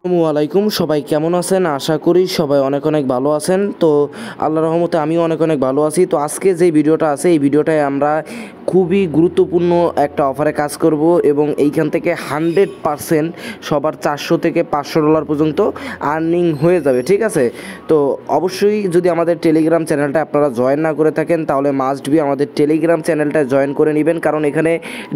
আসসালামু আলাইকুম, সবাই কেমন আছেন? আশা করি সবাই অনেক অনেক ভালো আছেন। তো আল্লাহর রহমতে আমিও অনেক অনেক ভালো আছি। তো আজকে যে ভিডিওটা আছে এই ভিডিওটায় আমরা খুবই গুরুত্বপূর্ণ একটা অফারে কাজ করব এবং এইখান থেকে 100% সবার 400 থেকে $500 পর্যন্ত আর্নিং হয়ে যাবে, ঠিক আছে? তো অবশ্যই যদি আমাদের টেলিগ্রাম চ্যানেলটা আপনারা জয়েন না করে থাকেন তাহলে মাস্ট বি আমাদের টেলিগ্রাম চ্যানেলটা জয়েন করে নেবেন, কারণ এখানে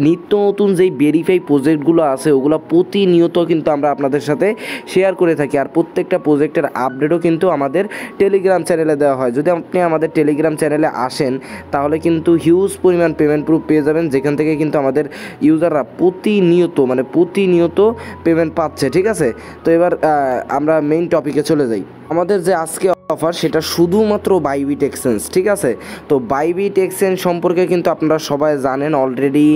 নিত্য নতুন যেই ভেরিফাই প্রজেক্টগুলো আছে ওগুলো প্রতিনিয়ত কিন্তু আমরা আপনাদের সাথে শেয়ার করে থাকি। আর প্রত্যেকটা প্রজেক্টের আপডেটও কিন্তু আমাদের টেলিগ্রাম চ্যানেলে দেওয়া হয়। যদি আপনি আমাদের টেলিগ্রাম চ্যানেলে আসেন তাহলে কিন্তু হিউজ পরিমাণ পেমেন্ট প্রুফ পেয়ে যাবেন, যেখান থেকে কিন্তু আমাদের ইউজাররা প্রতিনিয়ত পেমেন্ট পাচ্ছে, ঠিক আছে? তো এবার আমরা মেইন টপিকে চলে যাই। আমাদের যে আজকে অফার সেটা শুধুমাত্র বাইবিট এক্সচেঞ্জ, ঠিক আছে? তো বাইবিট এক্সচেঞ্জ সম্পর্কে কিন্তু আপনারা সবাই জানেন অলরেডি।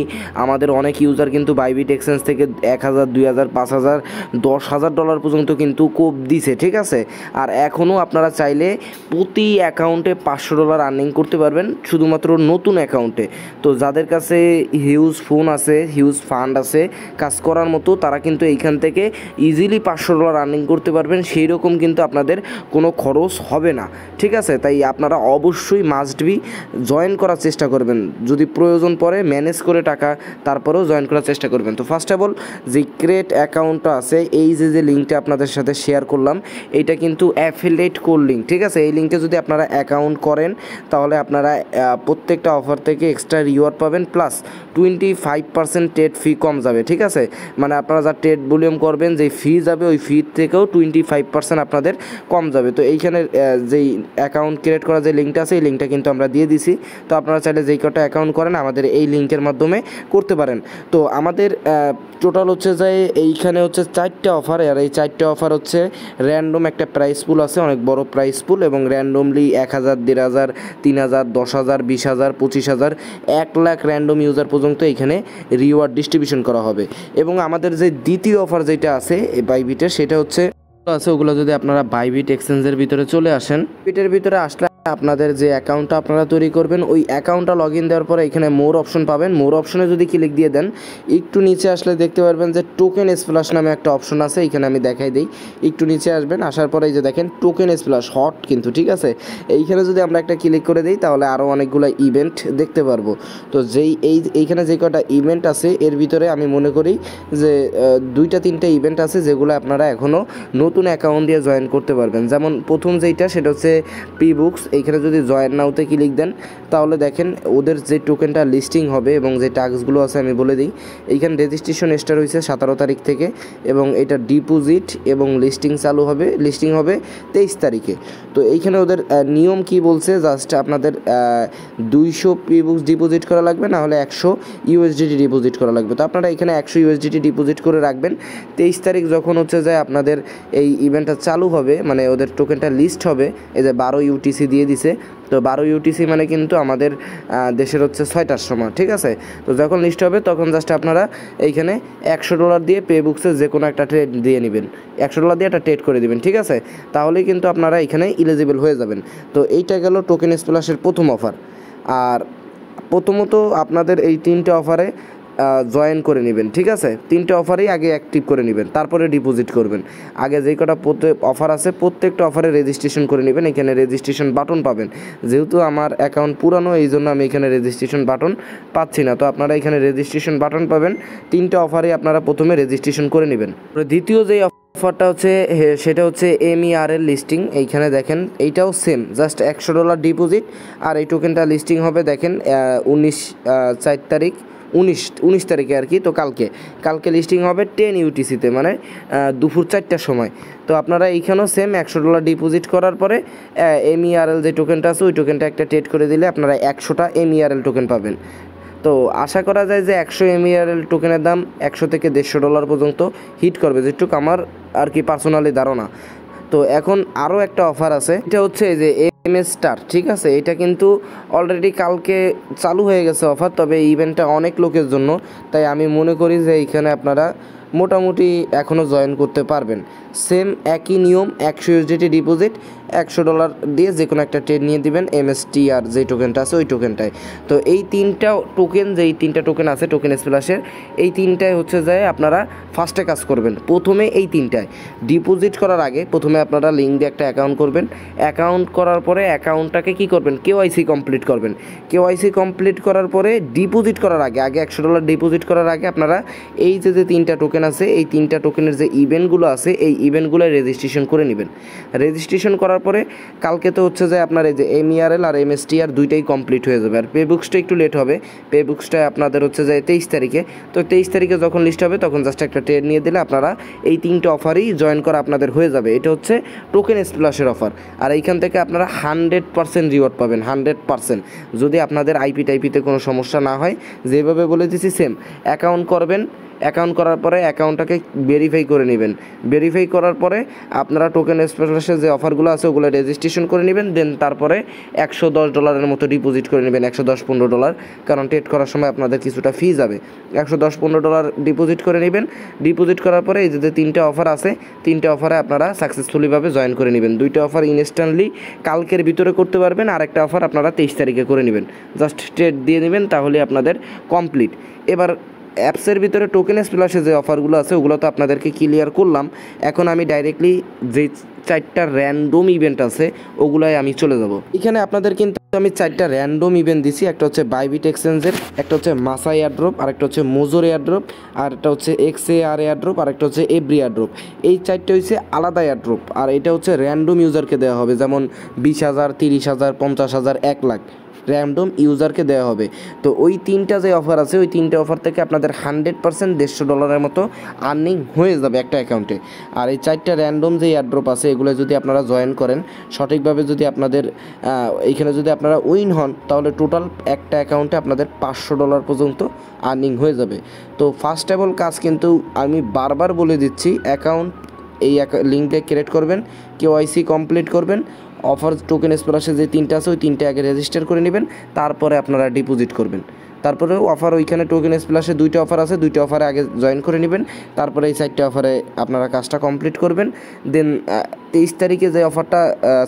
আমাদের অনেক ইউজার কিন্তু বাইবিট এক্সচেঞ্জ থেকে 1000, 2000, 5000, $10,000 পর্যন্ত কিন্তু কোপ দিছে, ঠিক আছে? আর এখনও আপনারা চাইলে প্রতি অ্যাকাউন্টে $500 আর্নিং করতে পারবেন, শুধুমাত্র নতুন অ্যাকাউন্টে। তো যাদের কাছে হিউজ ফোন আছে, হিউজ ফান্ড আছে কাজ করার মতো, তারা কিন্তু এইখান থেকে ইজিলি $500 আর্নিং করতে পারবেন। সেই রকম কিন্তু আপনাদের কোনো খরচ হবে না, ঠিক আছে? তাই আপনারা অবশ্যই মাস্ট বি জয়েন করার চেষ্টা করবেন। যদি প্রয়োজন পড়ে ম্যানেজ করে টাকা তারপরেও জয়েন করার চেষ্টা করবেন। তো ফার্স্ট অফ অল যে ক্রিয়েট অ্যাকাউন্টটা আছে, এই যে লিঙ্কটা আপনাদের সাথে শেয়ার করলাম, এইটা কিন্তু অ্যাফিলিয়েট কোড লিঙ্ক, ঠিক আছে? এই লিঙ্কে যদি আপনারা অ্যাকাউন্ট করেন তাহলে আপনারা প্রত্যেকটা অফার থেকে এক্সট্রা রিওয়ার্ড পাবেন, প্লাস 25% ট্রেড ফি কম যাবে, ঠিক আছে? মানে আপনারা যা ট্রেড ভলিউম করবেন যেই ফি যাবে ওই ফি থেকেও 25% আপনাদের কম যাবে। তো এইখানে যেই অ্যাকাউন্ট ক্রিয়েট করা যে লিঙ্কটা আছে এই লিঙ্কটা কিন্তু আমরা দিয়ে দিছি। তো আপনারা চাইলে যেই কটা অ্যাকাউন্ট করেন আমাদের এই লিঙ্কের মাধ্যমে করতে পারেন। তো আমাদের টোটাল হচ্ছে যে এইখানে হচ্ছে 4টা অফার, আর এই 4টা অফার হচ্ছে র্যান্ডম একটা প্রাইস পুল আছে, অনেক বড় প্রাইস পুল, এবং র্যান্ডমলি 1000, 1500, 3000, 10,000, 20,000, 25,000, 1 লাখ র্যান্ডম ইউজার পর্যন্ত এইখানে রিওয়ার্ড ডিস্ট্রিবিউশন করা হবে। এবং আমাদের যে দ্বিতীয় অফার যেটা আছে এই বাইবিটের, সেটা হচ্ছে ওগুলো যদি আপনারা বাইবিট এক্সচেঞ্জের ভিতরে চলে আসেন, বিটের ভিতরে আসলে আপনাদের যে অ্যাকাউন্টটা আপনারা তৈরি করবেন ওই অ্যাকাউন্টটা লগ ইন দেওয়ার পরে এখানে মোর অপশন পাবেন। মোর অপশনে যদি ক্লিক দিয়ে দেন, একটু নিচে আসলে দেখতে পারবেন যে টোকেন স্প্ল্যাশ নামে একটা অপশন আছে। এখানে আমি দেখাই দিই, একটু নিচে আসবেন, আসার পরে এই যে দেখেন টোকেন স্প্ল্যাশ হট কিন্তু, ঠিক আছে? এইখানে যদি আমরা একটা ক্লিক করে দিই তাহলে আরও অনেকগুলো ইভেন্ট দেখতে পারবো। তো এইখানে যে কটা ইভেন্ট আছে এর ভিতরে আমি মনে করি যে 2-3টা ইভেন্ট আছে যেগুলো আপনারা এখনও নতুন অ্যাকাউন্ট দিয়ে জয়েন করতে পারবেন। যেমন প্রথম যেইটা সেটা হচ্ছে প্রি বুকস। এইখানে যদি জয়েন নাওতে ক্লিক দেন তাহলে দেখেন ওদের যে টোকেনটা লিস্টিং হবে এবং যে টাস্কগুলো আছে আমি বলে দিই। এইখানে রেজিস্ট্রেশন স্টার্ট হয়েছে 17 তারিখ থেকে, এবং এটা ডিপোজিট এবং লিস্টিং হবে 23 তারিখে। তো এইখানে ওদের নিয়ম কি বলছে, জাস্ট আপনাদের 200 প্রি বুকস ডিপোজিট করা লাগবে, না হলে 100 ইউএসডিটি ডিপোজিট করা লাগবে। তো আপনারা এখানে 100 ইউএসডিটি ডিপোজিট করে রাখবেন। 23 তারিখ যখন হচ্ছে যে আপনাদের এই ইভেন্টটা চালু হবে, মানে ওদের টোকেনটা লিস্ট হবে, এই যে 12 ইউটিসি দিয়ে দিছে। তো 12 ইউটিসি মানে কিন্তু আমাদের দেশের হচ্ছে 6টার সময়, ঠিক আছে? তো যখন লিস্ট হবে তখন জাস্ট আপনারা এইখানে $100 দিয়ে পে বুকসে যে কোনো একটা ট্রেড দিয়ে নেবেন, $100 দিয়ে একটা ট্রেড করে দেবেন, ঠিক আছে? তাহলেই কিন্তু আপনারা এখানে এলিজিবল হয়ে যাবেন। তো এইটা গেল টোকেন স্প্ল্যাশের প্রথম অফার। আর প্রথমত আপনাদের এই 3টে অফারে জয়েন করে নেবেন, ঠিক আছে? 3টে অফারেই আগে অ্যাক্টিভ করে নেবেন, তারপরে ডিপোজিট করবেন। আগে যেই কটা অফার আছে প্রত্যেকটা অফারে রেজিস্ট্রেশন করে নেবেন। এখানে রেজিস্ট্রেশন বাটন পাবেন। যেহেতু আমার অ্যাকাউন্ট পুরানো এই জন্য আমি এখানে রেজিস্ট্রেশন বাটন পাচ্ছি না, তো আপনারা এখানে রেজিস্ট্রেশন বাটন পাবেন। 3টে অফারে আপনারা প্রথমে রেজিস্ট্রেশন করে নেবেন। দ্বিতীয় যেই অফারটা হচ্ছে সেটা হচ্ছে MERL লিস্টিং। এইখানে দেখেন এইটাও সেম, জাস্ট $100 ডিপোজিট, আর এই টোকেনটা লিস্টিং হবে দেখেন 19 তারিখে আর কি। তো কালকে লিস্টিং হবে 10 ইউটিসিতে, মানে দুপুর 4টার সময়। তো আপনারা এইখানেও সেম $100 ডিপোজিট করার পরে MERL যে টোকেনটা আছে ওই টোকেনটা একটা ট্রেড করে দিলে আপনারা 100টা MERL টোকেন পাবেন। তো আশা করা যায় যে 100 MERL টোকেনের দাম 100 থেকে $150 পর্যন্ত হিট করবে, যেটুকু আমার আর কি পার্সোনালি ধারণা। তো এখন আরও একটা অফার আছে, এটা হচ্ছে এই যে MS স্টার, ঠিক আছে? এটা কিন্তু অলরেডি কালকে চালু হয়ে গেছে অফার, তবে এই ইভেন্টটা অনেক লোকের জন্য, তাই আমি মনে করি যে এইখানে আপনারা মোটামুটি এখনও জয়েন করতে পারবেন। সেম একই নিয়ম, 100 ইউএসডিটি ডিপোজিট, $100 দিয়ে যে কোনো একটা ট্রেড নিয়ে দিবেন MSTR যে টোকেনটা আছে ওই টোকেনটায়। তো এই তিনটা টোকেন, যেই তিনটা টোকেন আছে টোকেন স্প্ল্যাশের, এই তিনটায় হচ্ছে যায় আপনারা ফার্স্টে কাজ করবেন। প্রথমে এই তিনটায় ডিপোজিট করার আগে প্রথমে আপনারা লিঙ্ক দিয়ে একটা অ্যাকাউন্ট করবেন। অ্যাকাউন্ট করার পরে অ্যাকাউন্টটাকে কী করবেন, KYC কমপ্লিট করবেন। KYC কমপ্লিট করার পরে ডিপোজিট করার আগে $100 ডিপোজিট করার আগে আপনারা এই যে তিনটা টোকেন আছে এই তিনটা টোকেনের যে ইভেন্টগুলো আছে এই ইভেন্টগুলো রেজিস্ট্রেশন করে নেবেন। রেজিস্ট্রেশন করার পরে কালকে তো হচ্ছে যে আপনার এই যে MERL আর MSTR দুইটাই কমপ্লিট হয়ে যাবে। আর পেবুকসটা একটু লেট হবে, পেবুকসটা আপনাদের হচ্ছে যে 23 তারিখে। তো 23 তারিখে যখন লিস্ট হবে তখন জাস্ট একটা ট্রেড নিয়ে দিলে আপনারা এই তিনটে অফারই জয়েন করা আপনাদের হয়ে যাবে। এটা হচ্ছে টোকেন স্প্ল্যাশের অফার। আর এইখান থেকে আপনারা 100% রিওয়ার্ড পাবেন, 100%, যদি আপনাদের আইপি টাইপিতে কোনো সমস্যা না হয়। যেভাবে বলে দিচ্ছি সেম অ্যাকাউন্ট করবেন। অ্যাকাউন্ট করার পরে অ্যাকাউন্টটাকে ভেরিফাই করে নেবেন। ভেরিফাই করার পরে আপনারা টোকেন স্প্ল্যাশের যে অফারগুলো আছে ওগুলো রেজিস্ট্রেশন করে নেবেন। দেন তারপরে $110 মতো ডিপোজিট করে নেবেন, $110-15, কারণ ট্রেড করার সময় আপনাদের কিছুটা ফি যাবে। $110-15 ডিপোজিট করে নেবেন। ডিপোজিট করার পরে এই যে তিনটে অফার আছে তিনটে অফারে আপনারা সাকসেসফুলিভাবে জয়েন করে নেবেন। দুইটা অফার ইনস্ট্যান্টলি কালকের ভিতরে করতে পারবেন, আর একটা অফার আপনারা 23 তারিখে করে নেবেন। জাস্ট ট্রেড দিয়ে নেবেন, তাহলে আপনাদের কমপ্লিট। এবার অ্যাপসের ভিতরে টোকেন স্প্ল্যাশে যে অফারগুলো আছে ওগুলো তো আপনাদেরকে ক্লিয়ার করলাম। এখন আমি ডাইরেক্টলি যে 4টা র্যান্ডম ইভেন্ট আছে ওগুলোয় আমি চলে যাব। এখানে আপনাদের কিন্তু আমি 4টা র্যান্ডম ইভেন্ট দিছি। একটা হচ্ছে বাইবিট এক্সচেঞ্জের, একটা হচ্ছে মাসা এয়ারড্রপ, আর একটা হচ্ছে মোজোর এয়ারড্রপ, আর একটা হচ্ছে XAR এয়ারড্রপ, আর একটা হচ্ছে এভরি এয়ারড্রপ। এই 4টা হচ্ছে আলাদা এয়ারড্রপ, আর এটা হচ্ছে র্যান্ডম ইউজারকে দেওয়া হবে, যেমন 20,000, 30,000, 50,000, 1 লাখ র্যান্ডম ইউজারকে দেওয়া হবে। তো ওই তিনটা যে অফার আছে ওই তিনটে অফার থেকে আপনাদের 100% $150 মতো আর্নিং হয়ে যাবে একটা অ্যাকাউন্টে। আর এই 4টা র্যান্ডম যে এয়ারড্রপ আছে এগুলো যদি আপনারা জয়েন করেন সঠিকভাবে, যদি আপনাদের এইখানে যদি আপনারা উইন হন, তাহলে টোটাল একটা অ্যাকাউন্টে আপনাদের $500 পর্যন্ত আর্নিং হয়ে যাবে। তো ফার্স্ট অফ অল কাজ কিন্তু আমি বারবার বলে দিচ্ছি, অ্যাকাউন্ট এই লিঙ্কে ক্রিয়েট করবেন, KYC কমপ্লিট করবেন, অফার টোকেন স্প্ল্যাশে যে তিনটা আছে ওই তিনটে আগে রেজিস্টার করে নেবেন, তারপরে আপনারা ডিপোজিট করবেন। তারপরে অফার ওইখানে টোকেন স্প্ল্যাশে 2টা অফার আছে, 2টা অফারে আগে জয়েন করে নেবেন, তারপরে এই 4টা অফারে আপনারা কাজটা কমপ্লিট করবেন। দেন 23 তারিখে যে অফারটা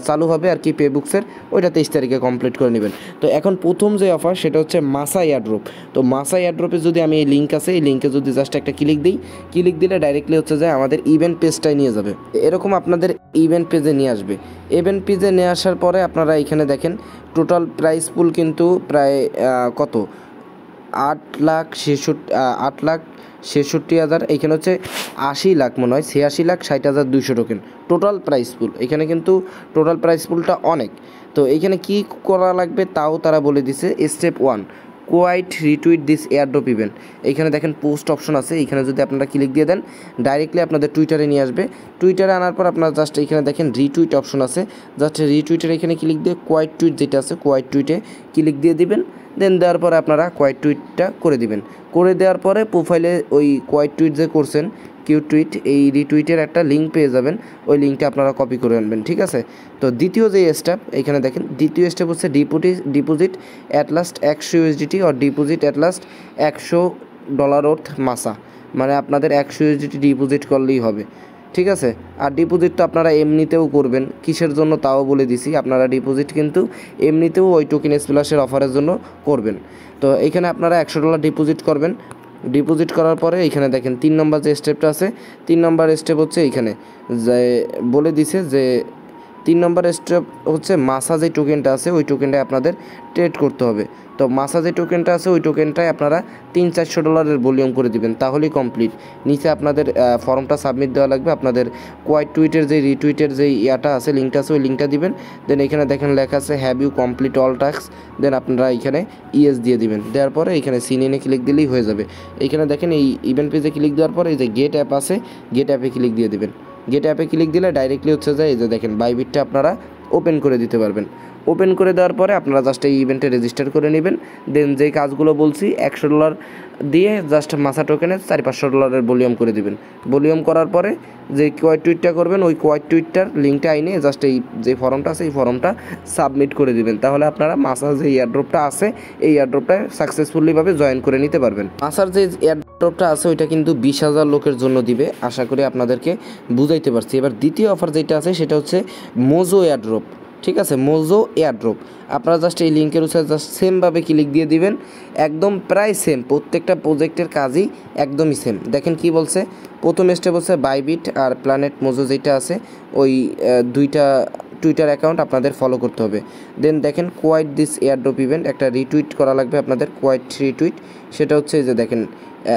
চালু হবে আর কি পেবুকসের, ওইটা 23 তারিখে কমপ্লিট করে নেবেন। তো এখন প্রথম যে অফার সেটা হচ্ছে মাসা এয়ারড্রপ। তো মাসা এয়ারড্রপে যদি আমি এই লিঙ্ক আছে এই লিঙ্কে যদি জাস্ট একটা ক্লিক দিই, ক্লিক দিলে ডাইরেক্টলি হচ্ছে যে আমাদের ইভেন্ট পেজটাই নিয়ে যাবে। এরকম আপনাদের ইভেন্ট পেজে নিয়ে আসবে। ইভেন্ট পেজে নিয়ে আসার পরে আপনারা এখানে দেখেন টোটাল প্রাইস পুল কিন্তু প্রায় কত 8,66,000। এইখানে হচ্ছে 80 লাখ, মনে হয় 86,60,200 টোকেন টোটাল প্রাইস পুল। এখানে কিন্তু টোটাল প্রাইস পুলটা অনেক। তো এইখানে কি করা লাগবে তাও তারা বলে দিছে। Step 1, quite retweet this airdrop event. এইখানে দেখেন পোস্ট অপশন আছে, এইখানে যদি আপনারা ক্লিক দিয়ে দেন ডাইরেক্টলি আপনাদের টুইটারে নিয়ে আসবে। টুইটারে আনার পর আপনারা জাস্ট এইখানে দেখেন রিটুইট অপশন আছে, জাস্ট রিটুইটের এখানে ক্লিক দিয়ে কোয়াইট টুইট যেটা আছে কোয়াইট টুইটে ক্লিক দিয়ে দিবেন। দেন দেওয়ার পরে আপনারা কোয়াইট টুইটটা করে দিবেন। করে দেওয়ার পরে প্রোফাইলে ওই কোয়াইট টুইট যে করছেন কিউ টুইট, এই রিটুইটের একটা লিঙ্ক পেয়ে যাবেন, ওই লিঙ্কটা আপনারা কপি করে আনবেন, ঠিক আছে। তো দ্বিতীয় যে স্টেপ এখানে দেখেন, দ্বিতীয় স্টেপ হচ্ছে deposit at last 100 USDT or deposit at last $100 worth মাসা, মানে আপনাদের 100 USDT ডিপোজিট করলেই হবে, ঠিক আছে। আর ডিপোজিট তো আপনারা এমনিতেও করবেন, কিসের জন্য তাও বলে দিছি। আপনারা ডিপোজিট কিন্তু এমনিতেও ওই টোকেন স্প্ল্যাশের অফারের জন্য করবেন। তো এখানে আপনারা $100 ডিপোজিট করবেন। ডিপোজিট করার পরে এইখানে দেখেন 3 নম্বর যে স্টেপটা আছে, 3 নম্বর স্টেপ হচ্ছে এইখানে যে বলে দিছে যে 3 নম্বর স্টেপ হচ্ছে মাসা যে টোকেনটা আছে ওই টোকেনটায় আপনাদের ট্রেড করতে হবে। তো মাসা যে টোকেনটা আছে ওই টোকেনটায় আপনারা $300-400 ভলিউম করে দিবেন, তাহলেই কমপ্লিট। নিচে আপনাদের ফর্মটা সাবমিট দেওয়া লাগবে, আপনাদের কোয়াইট টুইটের যে রিটুইটের যে ইয়াটা আছে লিঙ্কটা আছে ওই লিঙ্কটা দিবেন। দেন এখানে দেখেন লেখা আছে have you complete all task, then আপনারা এখানে ইয়েস দিয়ে দিবেন। দেওয়ার পরে এখানে সিন ইনে ক্লিক দিলেই হয়ে যাবে। এইখানে দেখেন এই ইভেন্ট পেজে ক্লিক দেওয়ার পরে এই যে গেট অ্যাপ আছে, গেট অ্যাপে ক্লিক দিয়ে দিবেন। গেট অ্যাপে ক্লিক দিলে ডাইরেক্টলি হচ্ছে যে এই যে দেখেন বাইবিটটা আপনারা ওপেন করে দিতে পারবেন। ওপেন করে দেওয়ার পরে আপনারা জাস্ট এই ইভেন্টে রেজিস্টার করে নেবেন। দেন যেই কাজগুলো বলছি $100 দিয়ে জাস্ট মাসা টোকেনে $400-500 ভলিউম করে দিবেন। ভলিউম করার পরে যে কোয়াইট টুইটটা করবেন ওই কোয়াইট টুইটটার লিঙ্কটা আইনে জাস্ট এই যে ফর্মটা আছে এই ফর্মটা সাবমিট করে দিবেন, তাহলে আপনারা মাসার যে এয়ারড্রপটা আছে এই এয়ারড্রপটা সাকসেসফুলিভাবে জয়েন করে নিতে পারবেন। মাসার যে এয়ারড্রপটা আছে ওইটা কিন্তু 20,000 লোকের জন্য দিবে, আশা করি আপনাদেরকে বুঝাইতে পারছি। এবার দ্বিতীয় অফার যেটা আছে সেটা হচ্ছে মোজো এয়ারড্রপ, ঠিক আছে, মোজো এয়ারড্রপ। আপনারা জাস্ট এই লিঙ্কের উপরে জাস্ট সেমভাবে ক্লিক দিয়ে দিবেন, একদম প্রায় সেম, প্রত্যেকটা প্রজেক্টের কাজই একদমই সেম। দেখেন কি বলছে, প্রথম স্টেপ হচ্ছে বাইবিট আর প্ল্যানেট মোজো যেটা আছে ওই দুইটা টুইটার অ্যাকাউন্ট আপনাদের ফলো করতে হবে। দেন দেখেন কোয়াইট দিস এয়ারড্রপ ইভেন্ট, একটা রিটুইট করা লাগবে আপনাদের, কোয়াইট রিটুইট। সেটা হচ্ছে যে দেখেন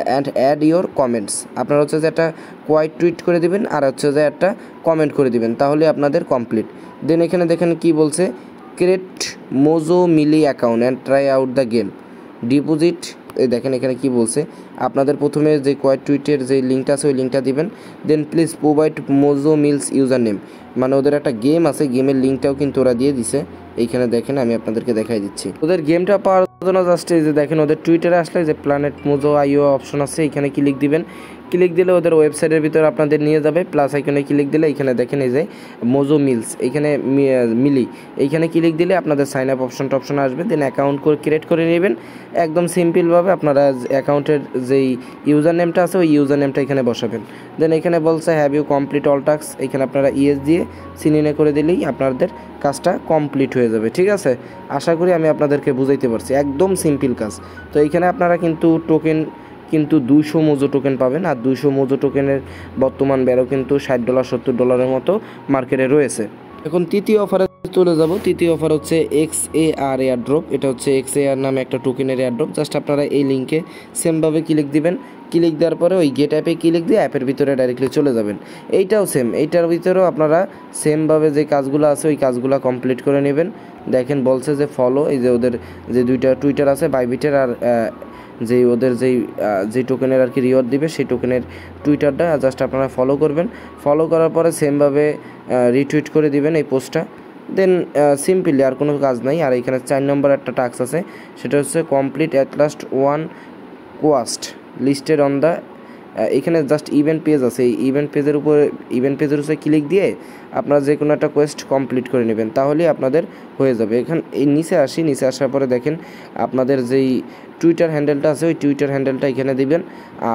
অ্যান্ড অ্যাড ইয়োর কমেন্টস, আপনারা হচ্ছে যে একটা কোয়াইট টুইট করে দিবেন আর হচ্ছে যে একটা কমেন্ট করে দিবেন, তাহলে আপনাদের কমপ্লিট। দেন এখানে দেখেন কি বলছে, create Mojo Mili account and try out the game deposit. এই দেখেন এখানে কি বলছে, আপনাদের প্রথমে যে কোয়াইট টুইটের যে লিঙ্কটা আছে ওই লিঙ্কটা দিবেন। Then please provide Mojo Mills user name, মানে ওদের একটা গেম আছে, গেমের লিঙ্কটাও কিন্তু ওরা দিয়ে দিছে। এইখানে দেখেন আমি আপনাদেরকে দেখাই দিচ্ছি ওদের গেমটা পাওয়ার জন্য। জাস্ট এই যে দেখেন ওদের টুইটারে আসলে যে প্ল্যানেট মোজো আইও অপশন আছে, এখানে ক্লিক দিবেন। ক্লিক দিলে ওদের ওয়েবসাইটের ভিতরে আপনাদের নিয়ে যাবে, প্লাস এখানে ক্লিক দিলে এখানে দেখেন এই যে মোজো মিলস, এইখানে মিলি, এইখানে ক্লিক দিলে আপনাদের সাইন আপ অপশন আসবে। দেন অ্যাকাউন্ট করে ক্রিয়েট করে নেবেন একদম সিম্পলভাবে। আপনারা অ্যাকাউন্টের যেই ইউজার নেমটা আছে ওই ইউজার নেমটা এখানে বসাবেন। দেন এখানে বলছে have you complete all task, এখানে আপনারা ইয়েস দিয়ে সিনিনে করে দিলেই আপনাদের কাজটা কমপ্লিট হয়ে যাবে, ঠিক আছে। আশা করি আমি আপনাদেরকে বুঝাইতে পারছি, একদম সিম্পল কাজ। তো এইখানে আপনারা কিন্তু টোকেন কিন্তু 200 মোজো টোকেন পাবেন, আর 200 মোজো টোকেনের বর্তমান ভ্যালু কিন্তু $60 $70 মতো মার্কেটে রয়েছে। এখন তৃতীয় অফারে চলে যাব। তৃতীয় অফার হচ্ছে XAR এয়ারড্রপ, এটা হচ্ছে XAR নামে একটা টোকেনের এয়ারড্রপ। জাস্ট আপনারা এই লিঙ্কে সেমভাবে ক্লিক দিবেন, ক্লিক দেওয়ার পরে ওই গেট অ্যাপে ক্লিক দিয়ে অ্যাপের ভিতরে ডাইরেক্টলি চলে যাবেন। এইটাও সেম, এইটার ভিতরেও আপনারা সেমভাবে যে কাজগুলো আছে ওই কাজগুলো কমপ্লিট করে নেবেন। দেখেন বলছে যে ফলো, এই যে ওদের যে দুইটা টুইটার আছে বাইবিটের আর যেই ওদের যেই টোকেনের আর কি রিওয়ার্ড দিবে সেই টোকেনের টুইটারটা জাস্ট আপনারা ফলো করবেন। ফলো করার পরে সেমভাবে রিটুইট করে দিবেন এই পোস্টটা। দেন সিম্পলি আর কোনো কাজ নাই। আর এখানে 4 নম্বর একটা টাস্ক আছে, সেটা হচ্ছে complete at last 1 quashed listed on the, এখানে জাস্ট ইভেন্ট পেজ আছে, এই ইভেন্ট পেজের উপরে ক্লিক দিয়ে আপনারা যে কোনো একটা কোয়েস্ট কমপ্লিট করে নেবেন, তাহলেই আপনাদের হয়ে যাবে। এখানে এই নিচে আসার পরে দেখেন আপনাদের যেই টুইটার হ্যান্ডেলটা আছে ওই টুইটার হ্যান্ডেলটা এখানে দিবেন।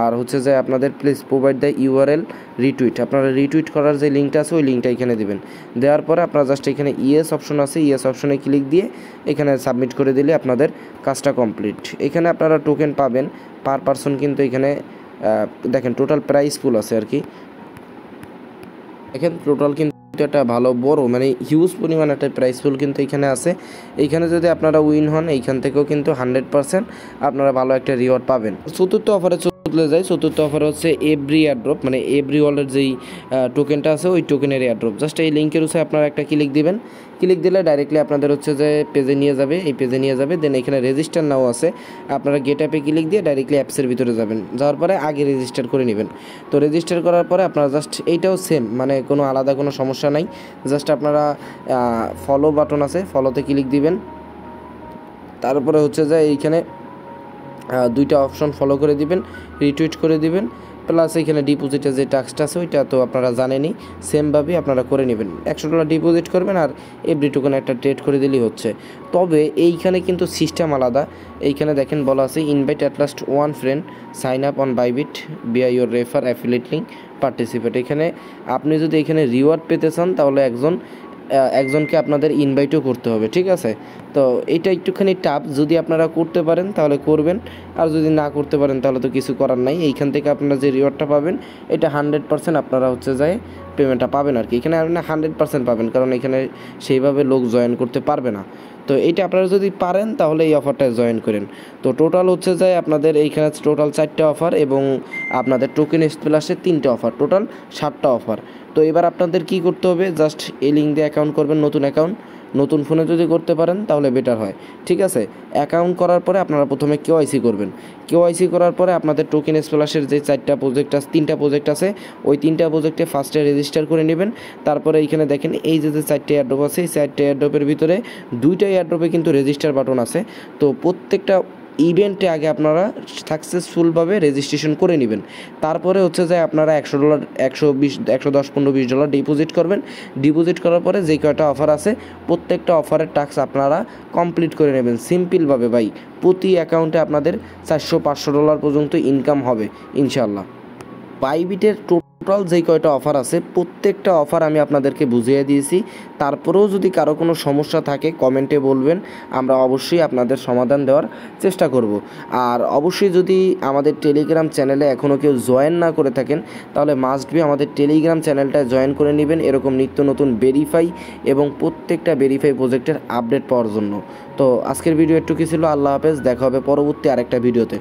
আর হচ্ছে যে আপনাদের please provide the URL retweet, আপনারা রিটুইট করার যে লিঙ্কটা আছে ওই লিঙ্কটা এখানে দিবেন। দেওয়ার পরে আপনারা জাস্ট এখানে ইয়েস অপশন আছে, ইয়েস অপশনে ক্লিক দিয়ে এখানে সাবমিট করে দিলে আপনাদের কাজটা কমপ্লিট। এখানে আপনারা টোকেন পাবেন পার পারসন, কিন্তু এখানে দেখেন টোটাল প্রাইস ফুল আছে আর কি। দেখেন টোটাল কিন্তু একটা ভালো বড় মানে হিউজ পরিমাণ একটা প্রাইস ফুল কিন্তু এখানে আছে। এইখানে যদি আপনারা উইন হন এইখান থেকেও কিন্তু 100% আপনারা ভালো একটা রিওয়ার্ড পাবেন। চতুর্থ অফারে চলে যাই। চতুর্থ অফার হচ্ছে এভরি এয়ারড্রপ, মানে এভরি ওয়ালের যেই টোকেনটা আছে ওই টোকেনের এয়ারড্রপ। জাস্ট এই লিঙ্কের উপরে আপনারা একটা ক্লিক দিবেন, ক্লিক দিলে ডাইরেক্টলি আপনাদের হচ্ছে যে পেজে নিয়ে যাবে, এই পেজে নিয়ে যাবে। দেন এখানে রেজিস্টার নাও আছে, আপনারা গেট অ্যাপে ক্লিক দিয়ে ডাইরেক্টলি অ্যাপসের ভিতরে যাবেন, যাওয়ার পরে আগে রেজিস্টার করে নেবেন। তো রেজিস্টার করার পরে আপনারা জাস্ট এইটাও সেম, মানে কোনো আলাদা কোনো সমস্যা নাই। জাস্ট আপনারা ফলো বাটন আছে, ফলোতে ক্লিক দিবেন। তারপরে হচ্ছে যে এইখানে দুইটা অপশন ফলো করে দিবেন, রিটুইট করে দিবেন, প্লাস এখানে ডিপোজিটের যে টাস্কটা আছে ওইটা তো আপনারা জানেনই, সেমভাবেই আপনারা করে নেবেন। $100 ডিপোজিট করবেন আর এভরি টোকেন একটা ট্রেড করে দিলেই হচ্ছে। তবে এইখানে কিন্তু সিস্টেম আলাদা। এইখানে দেখেন বলা আছে invite at last 1 friend, sign up on Bybit via your refer affiliate link participate. এখানে আপনি যদি এখানে রিওয়ার্ড পেতে চান তাহলে একজনকে আপনাদের ইনভাইটও করতে হবে, ঠিক আছে। তো এটা একটুখানি টাফ, যদি আপনারা করতে পারেন তাহলে করবেন, আর যদি না করতে পারেন তাহলে তো কিছু করার নাই। এইখান থেকে আপনারা যে রিওয়ার্ডটা পাবেন এটা 100% আপনারা হচ্ছে যায় পেমেন্টটা পাবেন আর কি। এখানে আপনি 100% পাবেন, কারণ এখানে সেইভাবে লোক জয়েন করতে পারবে না। তো এইটা আপনারা যদি পারেন তাহলে এই অফারটায় জয়েন করেন। তো টোটাল হচ্ছে যায় আপনাদের এইখানে টোটাল 4টা অফার এবং আপনাদের টোকেন স্প্ল্যাশে 3টা অফার, টোটাল 7টা অফার। তো এবার আপনাদের কি করতে হবে, জাস্ট এই লিঙ্ক দিয়ে অ্যাকাউন্ট করবেন, নতুন অ্যাকাউন্ট, নতুন ফোনে যদি করতে পারেন তাহলে বেটার হয়, ঠিক আছে। অ্যাকাউন্ট করার পরে আপনারা প্রথমে কেওয়াইসি করবেন। কেওয়াইসি করার পরে আপনাদের টোকেন স্প্ল্যাশের যে 3টা প্রজেক্ট আছে ওই 3টা প্রজেক্টে ফার্স্টে রেজিস্টার করে নেবেন। তারপরে এইখানে দেখেন এই যে 4টে এয়ারড্রপ আছে, এই 4টে এয়ারড্রপের ভিতরে 2টা এয়ারড্রপে কিন্তু রেজিস্টার বাটন আছে। তো প্রত্যেকটা ইভেন্টে আগে আপনারা সাকসেসফুলভাবে রেজিস্ট্রেশন করে নেবেন। তারপরে হচ্ছে যে আপনারা $100 $120 $110 $15 $20 ডিপোজিট করবেন। ডিপোজিট করার পরে যে কয়টা অফার আছে প্রত্যেকটা অফারের টাস্ক আপনারা কমপ্লিট করে নেবেন সিম্পলভাবে ভাই। প্রতি অ্যাকাউন্টে আপনাদের $400-500 পর্যন্ত ইনকাম হবে ইনশাল্লাহ। বাইবিটের টোটাল যেই কয়টা অফার আছে প্রত্যেকটা অফার আমি আপনাদেরকে বুঝিয়ে দিয়েছি। তারপরেও যদি কারো কোনো সমস্যা থাকে কমেন্টে বলবেন, আমরা অবশ্যই আপনাদের সমাধান দেওয়ার চেষ্টা করব। আর অবশ্যই যদি আমাদের টেলিগ্রাম চ্যানেলে এখনও কেউ জয়েন না করে থাকেন তাহলে মাস্ট বি আমাদের টেলিগ্রাম চ্যানেলটায় জয়েন করে নেবেন এরকম নিত্য নতুন ভেরিফাই এবং প্রত্যেকটা ভেরিফাই প্রজেক্টের আপডেট পাওয়ার জন্য। তো আজকের ভিডিও একটু কি ছিল। আল্লাহ হাফেজ, দেখা হবে পরবর্তী আরেকটা ভিডিওতে।